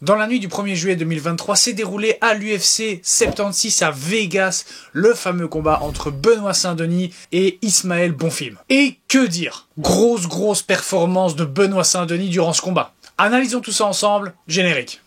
Dans la nuit du 1er juillet 2023, s'est déroulé à l'UFC 76 à Vegas, le fameux combat entre Benoît Saint-Denis et Ismaël Bonfim. Et que dire? Grosse performance de Benoît Saint-Denis durant ce combat. Analysons tout ça ensemble, générique.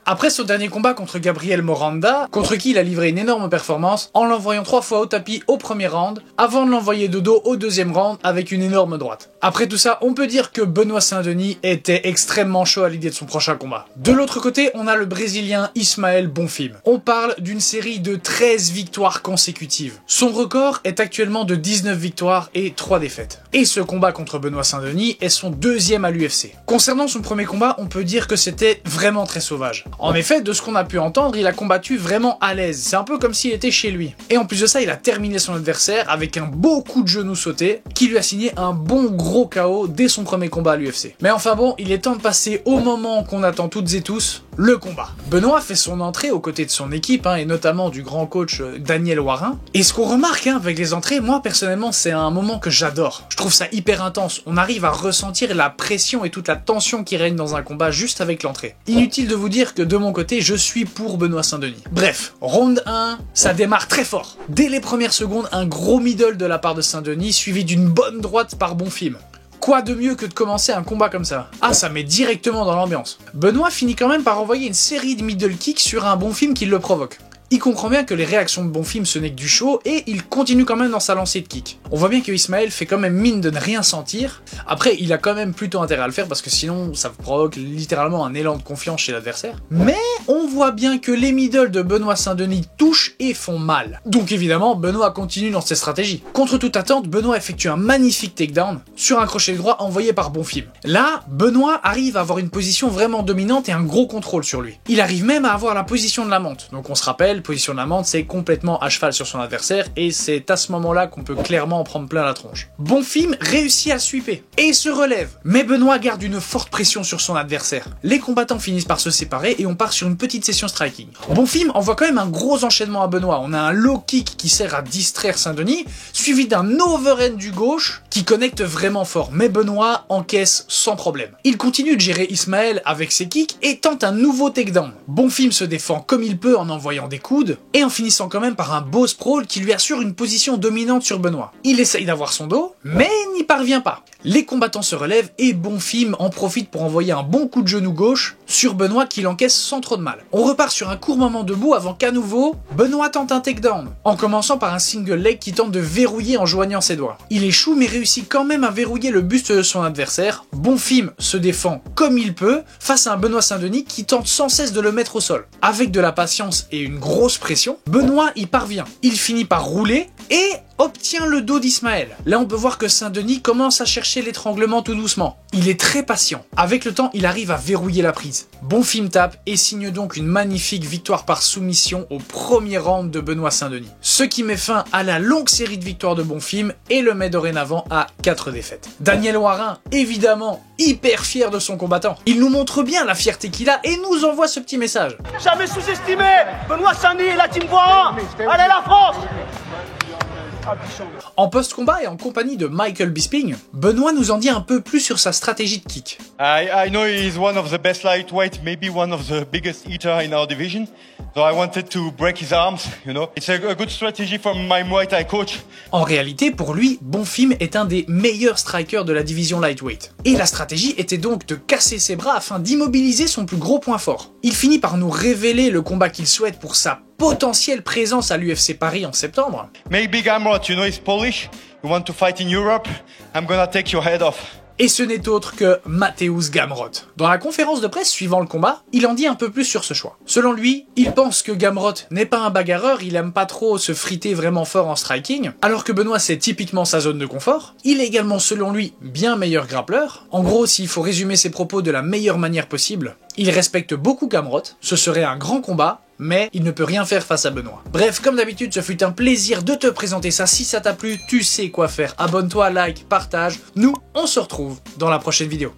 Après son dernier combat contre Gabriel Moranda, contre qui il a livré une énorme performance en l'envoyant 3 fois au tapis au premier round, avant de l'envoyer de dos au deuxième round avec une énorme droite. Après tout ça, on peut dire que Benoît Saint-Denis était extrêmement chaud à l'idée de son prochain combat. De l'autre côté, on a le Brésilien Ismaël Bonfim. On parle d'une série de 13 victoires consécutives. Son record est actuellement de 19 victoires et 3 défaites. Et ce combat contre Benoît Saint-Denis est son deuxième à l'UFC. Concernant son premier combat, on peut dire que c'était vraiment très sauvage. En effet, de ce qu'on a pu entendre, il a combattu vraiment à l'aise. C'est un peu comme s'il était chez lui. Et en plus de ça, il a terminé son adversaire avec un beau coup de genou sauté qui lui a signé un bon gros KO dès son premier combat à l'UFC. Mais enfin bon, il est temps de passer au moment qu'on attend toutes et tous, le combat. Benoît fait son entrée aux côtés de son équipe, et notamment du grand coach Daniel Warin. Et ce qu'on remarque avec les entrées, moi personnellement, c'est un moment que j'adore. Je trouve ça hyper intense. On arrive à ressentir la pression et toute la tension qui règne dans un combat juste avec l'entrée. Inutile de vous dire que de mon côté, je suis pour Benoît Saint-Denis. Bref, round 1, ça démarre très fort. Dès les premières secondes, un gros middle de la part de Saint-Denis, suivi d'une bonne droite par Bonfim. Quoi de mieux que de commencer un combat comme ça? Ah, ça met directement dans l'ambiance. Benoît finit quand même par envoyer une série de middle kicks sur un Bonfim qui le provoque. Il comprend bien que les réactions de Bonfim ce n'est que du show et il continue quand même dans sa lancée de kick. On voit bien que Ismaël fait quand même mine de ne rien sentir. Après, il a quand même plutôt intérêt à le faire parce que sinon ça provoque littéralement un élan de confiance chez l'adversaire. Mais on voit bien que les middle de Benoît Saint-Denis touchent et font mal. Donc évidemment, Benoît continue dans ses stratégies. Contre toute attente, Benoît effectue un magnifique takedown sur un crochet droit envoyé par Bonfim. Là, Benoît arrive à avoir une position vraiment dominante et un gros contrôle sur lui. Il arrive même à avoir la position de la menthe. Donc on se rappelle, position de la menthe, c'est complètement à cheval sur son adversaire et c'est à ce moment-là qu'on peut clairement en prendre plein la tronche. Bonfim réussit à sweeper et se relève, mais Benoît garde une forte pression sur son adversaire. Les combattants finissent par se séparer et on part sur une petite session striking. Bonfim envoie quand même un gros enchaînement à Benoît. On a un low kick qui sert à distraire Saint-Denis, suivi d'un overhand du gauche qui connecte vraiment fort, mais Benoît encaisse sans problème. Il continue de gérer Ismaël avec ses kicks et tente un nouveau takedown. Bonfim se défend comme il peut en envoyant des coudes et en finissant quand même par un beau sprawl qui lui assure une position dominante sur Benoît. Il essaye d'avoir son dos, mais n'y parvient pas. Les combattants se relèvent et Bonfim en profite pour envoyer un bon coup de genou gauche sur Benoît qui l'encaisse sans trop de mal. On repart sur un court moment debout avant qu'à nouveau, Benoît tente un takedown, en commençant par un single leg qui tente de verrouiller en joignant ses doigts. Il échoue mais réussit quand même à verrouiller le buste de son adversaire. Bonfim se défend comme il peut face à un Benoît Saint-Denis qui tente sans cesse de le mettre au sol. Avec de la patience et une grosse pression, Benoît y parvient. Il finit par rouler et obtient le dos d'Ismaël. Là, on peut voir que Saint-Denis commence à chercher l'étranglement tout doucement. Il est très patient. Avec le temps, il arrive à verrouiller la prise. Bonfim tape et signe donc une magnifique victoire par soumission au premier round de Benoît Saint-Denis. Ce qui met fin à la longue série de victoires de Bonfim et le met dorénavant à 4 défaites. Daniel Warin, évidemment, hyper fier de son combattant. Il nous montre bien la fierté qu'il a et nous envoie ce petit message. Jamais sous-estimé Benoît Saint-Denis, la team voix 1. Allez la France! En post-combat et en compagnie de Michael Bisping, Benoît nous en dit un peu plus sur sa stratégie de kick. I know he's one of the best lightweight, maybe one of the biggest eater in our division. So I wanted to break his arms, you know. It's a good strategy from my Muay Thai coach. En réalité, pour lui, Bonfim est un des meilleurs strikers de la division lightweight. Et la stratégie était donc de casser ses bras afin d'immobiliser son plus gros point fort. Il finit par nous révéler le combat qu'il souhaite pour sa potentielle présence à l'UFC Paris en septembre. Maybe Gamrot, you know, he's Polish. You want to fight in Europe? I'm gonna take your head off. Et ce n'est autre que Mateusz Gamrot. Dans la conférence de presse suivant le combat, il en dit un peu plus sur ce choix. Selon lui, il pense que Gamrot n'est pas un bagarreur, il aime pas trop se friter vraiment fort en striking, alors que Benoît c'est typiquement sa zone de confort. Il est également selon lui bien meilleur grappleur. En gros, s'il faut résumer ses propos de la meilleure manière possible, il respecte beaucoup Gamrot, ce serait un grand combat, mais il ne peut rien faire face à Benoît. Bref, comme d'habitude, ce fut un plaisir de te présenter ça. Si ça t'a plu, tu sais quoi faire. Abonne-toi, like, partage. Nous, on se retrouve dans la prochaine vidéo.